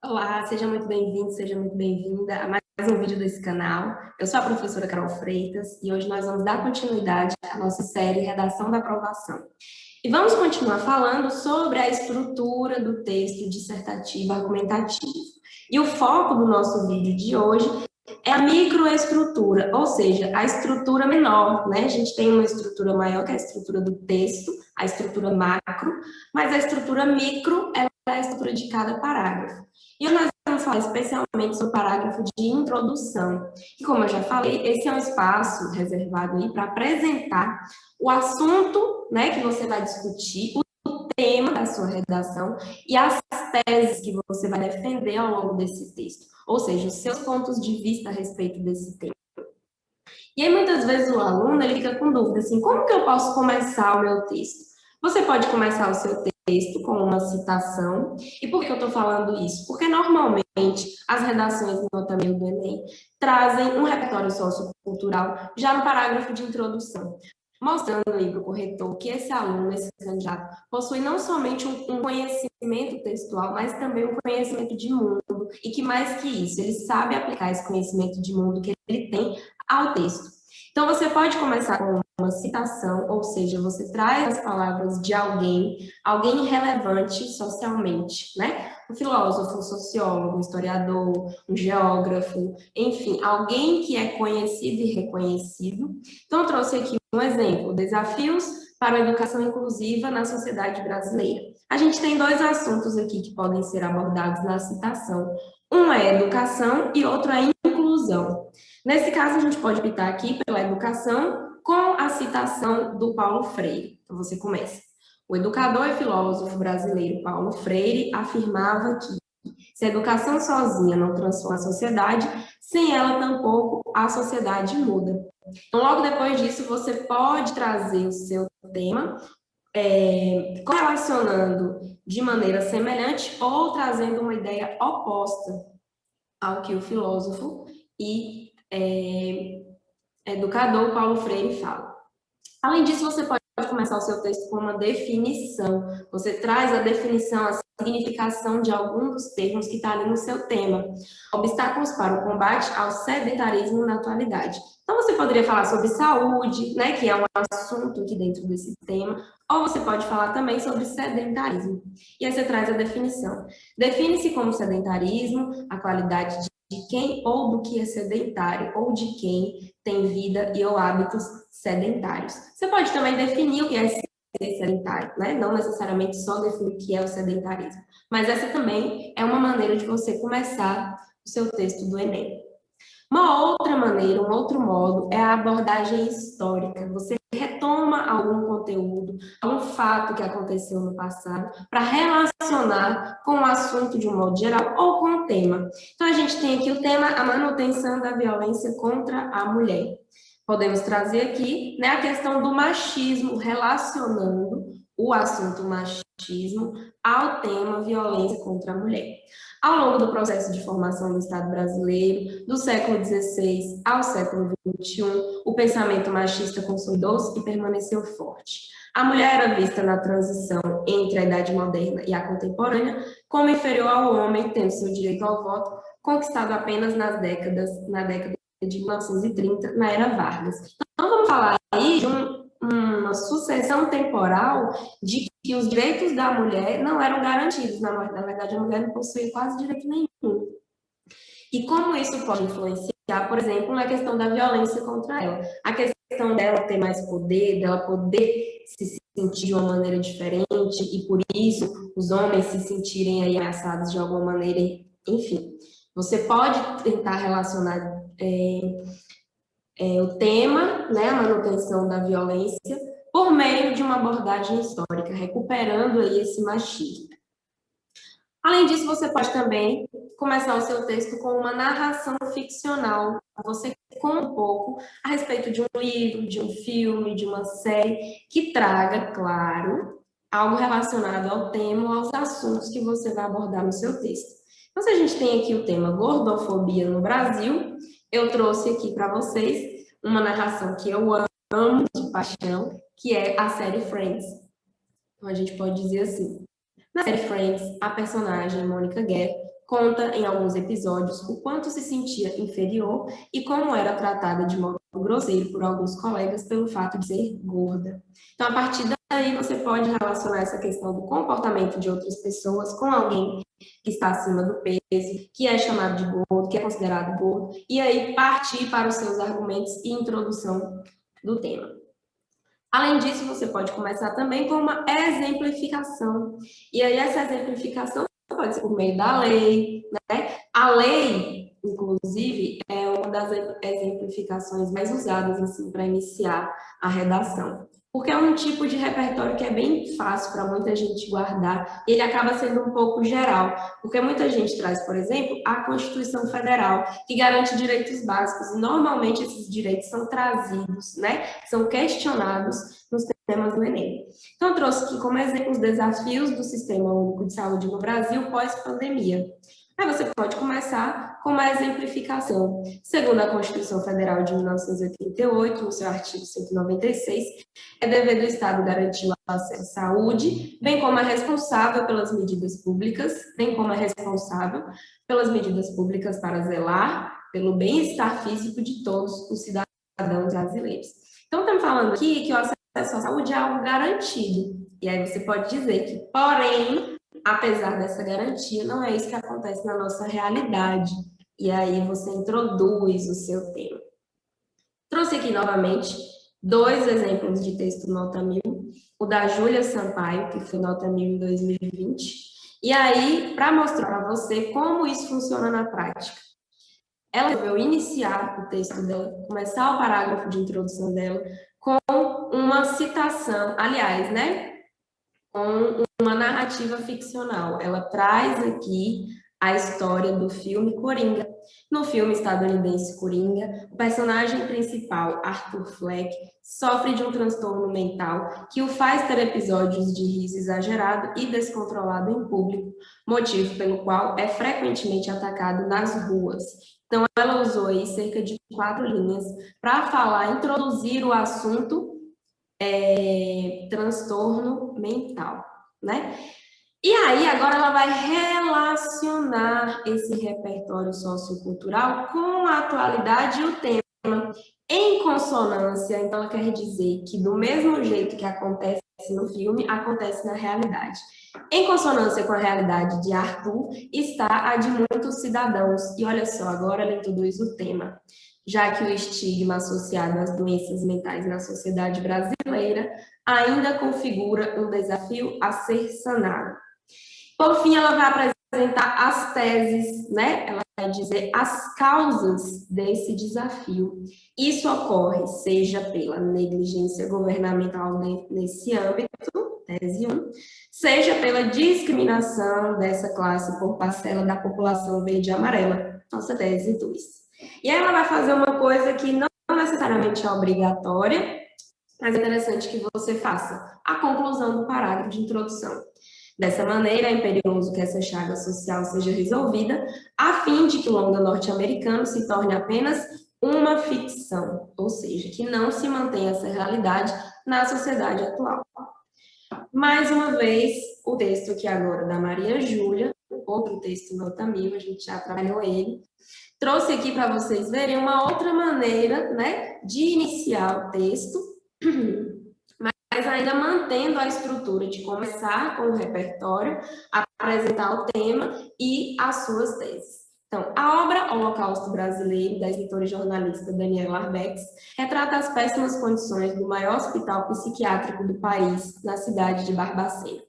Olá, seja muito bem-vindo, seja muito bem-vinda a mais um vídeo desse canal. Eu sou a professora Carol Freitas e hoje nós vamos dar continuidade à nossa série Redação da Aprovação. E vamos continuar falando sobre a estrutura do texto dissertativo argumentativo. E o foco do nosso vídeo de hoje é a microestrutura, ou seja, a estrutura menor, né? A gente tem uma estrutura maior, que é a estrutura do texto, a estrutura macro, mas a estrutura micro, ela é a estrutura de cada parágrafo. E nós vamos falar especialmente sobre o parágrafo de introdução. E como eu já falei, esse é um espaço reservado aí para apresentar o assunto, né, que você vai discutir, o tema da sua redação e as teses que você vai defender ao longo desse texto, ou seja, os seus pontos de vista a respeito desse tema. E aí, muitas vezes, o aluno ele fica com dúvida, assim, como que eu posso começar o meu texto? Você pode começar o seu texto com uma citação. E por que eu estou falando isso? Porque, normalmente, as redações no Nota 1000 do Enem trazem um repertório sociocultural já no parágrafo de introdução, mostrando aí para o corretor que esse aluno, esse candidato, possui não somente um conhecimento textual, mas também um conhecimento de mundo, e que mais que isso, ele sabe aplicar esse conhecimento de mundo que ele tem ao texto. Então, você pode começar com uma citação, ou seja, você traz as palavras de alguém relevante socialmente, né? Um filósofo, um sociólogo, um historiador, um geógrafo, enfim, alguém que é conhecido e reconhecido. Então, eu trouxe aqui um exemplo: desafios para a educação inclusiva na sociedade brasileira. A gente tem dois assuntos aqui que podem ser abordados na citação. Um é educação e outro é inclusão. Nesse caso, a gente pode optar aqui pela educação com a citação do Paulo Freire. Então, você começa. O educador e filósofo brasileiro Paulo Freire afirmava que se a educação sozinha não transforma a sociedade, sem ela tampouco a sociedade muda. Então, logo depois disso, você pode trazer o seu tema, correlacionando de maneira semelhante ou trazendo uma ideia oposta ao que o filósofo e educador Paulo Freire fala. Além disso, você pode começar o seu texto com uma definição. Você traz a definição, a significação de algum dos termos que está ali no seu tema. Obstáculos para o combate ao sedentarismo na atualidade. Então, você poderia falar sobre saúde, né, que é um assunto aqui dentro desse tema, ou você pode falar também sobre sedentarismo. E aí você traz a definição. Define-se como sedentarismo a qualidade de quem ou do que é sedentário, ou de quem tem vida e ou hábitos sedentários. Você pode também definir o que é ser sedentário, né? Não necessariamente só definir o que é o sedentarismo, mas essa também é uma maneira de você começar o seu texto do Enem. Uma outra maneira, um outro modo é a abordagem histórica. Você retoma algum conteúdo, algum fato que aconteceu no passado, para relacionar com o assunto de um modo geral ou com o tema. Então, a gente tem aqui o tema, a manutenção da violência contra a mulher. Podemos trazer aqui, né, a questão do machismo, relacionando o assunto machismo ao tema violência contra a mulher. Ao longo do processo de formação do Estado brasileiro, do século XVI ao século XXI, o pensamento machista consolidou-se e permaneceu forte. A mulher era vista na transição entre a Idade Moderna e a contemporânea como inferior ao homem, tendo seu direito ao voto conquistado apenas na década de 1930, na era Vargas. Então, vamos falar aí de uma sucessão temporal de que os direitos da mulher não eram garantidos. Na verdade, a mulher não possuía quase direito nenhum. E como isso pode influenciar, por exemplo, na questão da violência contra ela. A questão dela ter mais poder, dela poder se sentir de uma maneira diferente, e por isso os homens se sentirem aí ameaçados de alguma maneira, enfim. Você pode tentar relacionar o tema, né, a manutenção da violência, por meio de uma abordagem histórica, recuperando aí esse machismo. Além disso, você pode também começar o seu texto com uma narração ficcional. Você conta um pouco a respeito de um livro, de um filme, de uma série, que traga, claro, algo relacionado ao tema ou aos assuntos que você vai abordar no seu texto. Então, se a gente tem aqui o tema gordofobia no Brasil, eu trouxe aqui para vocês uma narração que eu amo de paixão, que é a série Friends. Então, a gente pode dizer assim: na série Friends, a personagem Mônica Geller conta em alguns episódios o quanto se sentia inferior e como era tratada de modo grosseiro por alguns colegas pelo fato de ser gorda. Então, a partir daí, você pode relacionar essa questão do comportamento de outras pessoas com alguém que está acima do peso, que é chamado de gordo, que é considerado gordo, e aí partir para os seus argumentos e introdução do tema. Além disso, você pode começar também com uma exemplificação. E aí, essa exemplificação pode ser por meio da lei, né? A lei, inclusive, é uma das exemplificações mais usadas assim, para iniciar a redação. Porque é um tipo de repertório que é bem fácil para muita gente guardar, e ele acaba sendo um pouco geral, porque muita gente traz, por exemplo, a Constituição Federal, que garante direitos básicos, e normalmente esses direitos são trazidos, né, são questionados nos temas do Enem. Então, eu trouxe aqui como exemplo os desafios do Sistema Único de Saúde no Brasil pós-pandemia. Aí você pode começar com uma exemplificação. Segundo a Constituição Federal de 1988, no seu artigo 196, é dever do Estado garantir o acesso à saúde, bem como é responsável pelas medidas públicas, para zelar pelo bem-estar físico de todos os cidadãos brasileiros. Então, estamos falando aqui que o acesso à saúde é algo garantido. E aí você pode dizer que, porém, apesar dessa garantia, não é isso que acontece na nossa realidade. E aí você introduz o seu tema. Trouxe aqui novamente 2 exemplos de texto nota 1000, o da Júlia Sampaio, que foi nota 1000 em 2020, e aí, para mostrar para você como isso funciona na prática. Ela resolveu iniciar o texto dela, começar o parágrafo de introdução dela, com uma citação, aliás, né, com uma narrativa ficcional. Ela traz aqui a história do filme Coringa. No filme estadunidense Coringa, o personagem principal, Arthur Fleck, sofre de um transtorno mental que o faz ter episódios de riso exagerado e descontrolado em público, motivo pelo qual é frequentemente atacado nas ruas. Então, ela usou aí cerca de 4 linhas para falar, introduzir o assunto transtorno mental, né? E aí, agora ela vai relacionar esse repertório sociocultural com a atualidade e o tema em consonância. Então, ela quer dizer que do mesmo jeito que acontece no filme, acontece na realidade. Em consonância com a realidade de Arthur está a de muitos cidadãos. E olha só, agora ela introduz o tema. Já que o estigma associado às doenças mentais na sociedade brasileira ainda configura um desafio a ser sanado. Por fim, ela vai apresentar as teses, né? Ela vai dizer as causas desse desafio. Isso ocorre, seja pela negligência governamental nesse âmbito, tese 1, seja pela discriminação dessa classe por parcela da população verde e amarela, nossa tese 2. E aí ela vai fazer uma coisa que não necessariamente é obrigatória, mas é interessante que você faça a conclusão do parágrafo de introdução. Dessa maneira, é imperioso que essa chaga social seja resolvida, a fim de que o longa norte-americano se torne apenas uma ficção, ou seja, que não se mantenha essa realidade na sociedade atual. Mais uma vez, o texto aqui agora da Maria Júlia, outro texto nota 1000, a gente já trabalhou ele, trouxe aqui para vocês verem uma outra maneira, né, de iniciar o texto, mas ainda mantendo a estrutura de começar com o repertório, apresentar o tema e as suas teses. Então, a obra Holocausto Brasileiro, da escritora e jornalista Daniela Arbex, retrata as péssimas condições do maior hospital psiquiátrico do país, na cidade de Barbacena.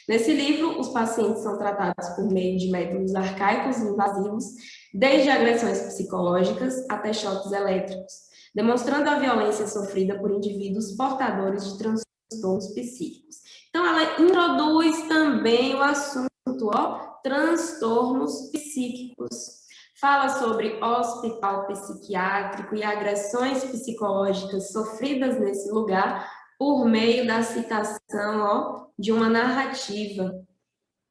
Nesse livro, os pacientes são tratados por meio de métodos arcaicos e invasivos, desde agressões psicológicas até choques elétricos, demonstrando a violência sofrida por indivíduos portadores de transtornos psíquicos. Então, ela introduz também o assunto, transtornos psíquicos. Fala sobre hospital psiquiátrico e agressões psicológicas sofridas nesse lugar por meio da citação, de uma narrativa,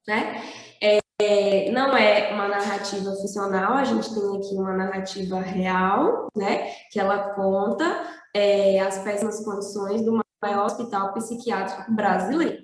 né? Não é uma narrativa ficcional, a gente tem aqui uma narrativa real, né? Que ela conta as péssimas condições do maior hospital psiquiátrico brasileiro.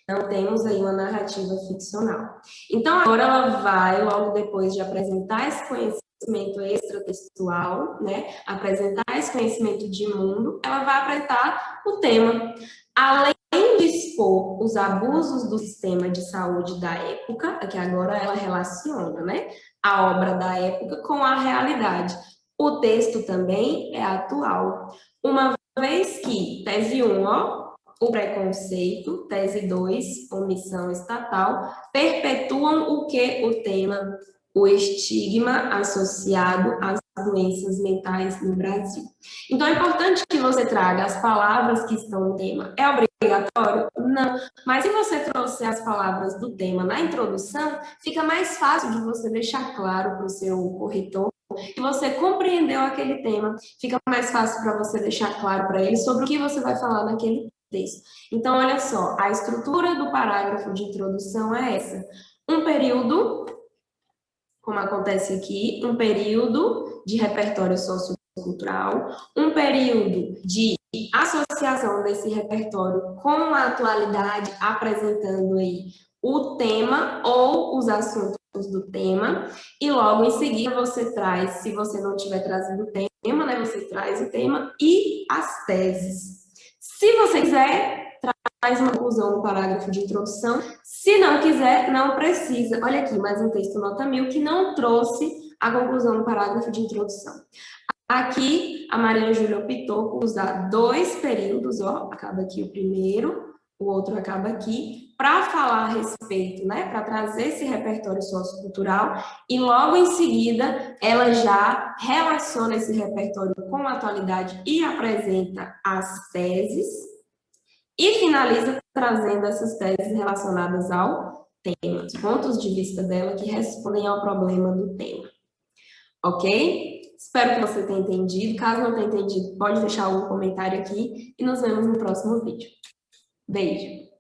Não temos aí uma narrativa ficcional. Então, agora ela vai, logo depois de apresentar esse conhecimento extratextual, né, apresentar esse conhecimento de mundo, ela vai apresentar o tema. Além de expor os abusos do sistema de saúde da época, que agora ela relaciona, né, a obra da época com a realidade. O texto também é atual, uma vez que, tese 1, ó, o preconceito, tese 2, omissão estatal, perpetuam o que? O tema, o estigma associado às doenças mentais no Brasil. Então, é importante que você traga as palavras que estão no tema. É obrigatório? Não. Mas se você trouxer as palavras do tema na introdução, fica mais fácil de você deixar claro para o seu corretor que você compreendeu aquele tema, fica mais fácil para você deixar claro para ele sobre o que você vai falar naquele texto. Então, olha só, a estrutura do parágrafo de introdução é essa. Um período, como acontece aqui, um período de repertório sociocultural, um período de associação desse repertório com a atualidade, apresentando aí o tema ou os assuntos do tema, e logo em seguida você traz, se você não tiver trazido o tema, né, você traz o tema e as teses. Se você quiser, traz uma conclusão no parágrafo de introdução. Se não quiser, não precisa. Olha aqui, mais um texto nota 1000 que não trouxe a conclusão no parágrafo de introdução. Aqui, a Maria Júlia optou por usar 2 períodos, ó, acaba aqui o primeiro, o outro acaba aqui, para falar a respeito, né, para trazer esse repertório sociocultural, e logo em seguida, ela já relaciona esse repertório com a atualidade e apresenta as teses, e finaliza trazendo essas teses relacionadas ao tema, os pontos de vista dela que respondem ao problema do tema. Ok? Espero que você tenha entendido. Caso não tenha entendido, pode deixar algum comentário aqui e nos vemos no próximo vídeo. Beijo!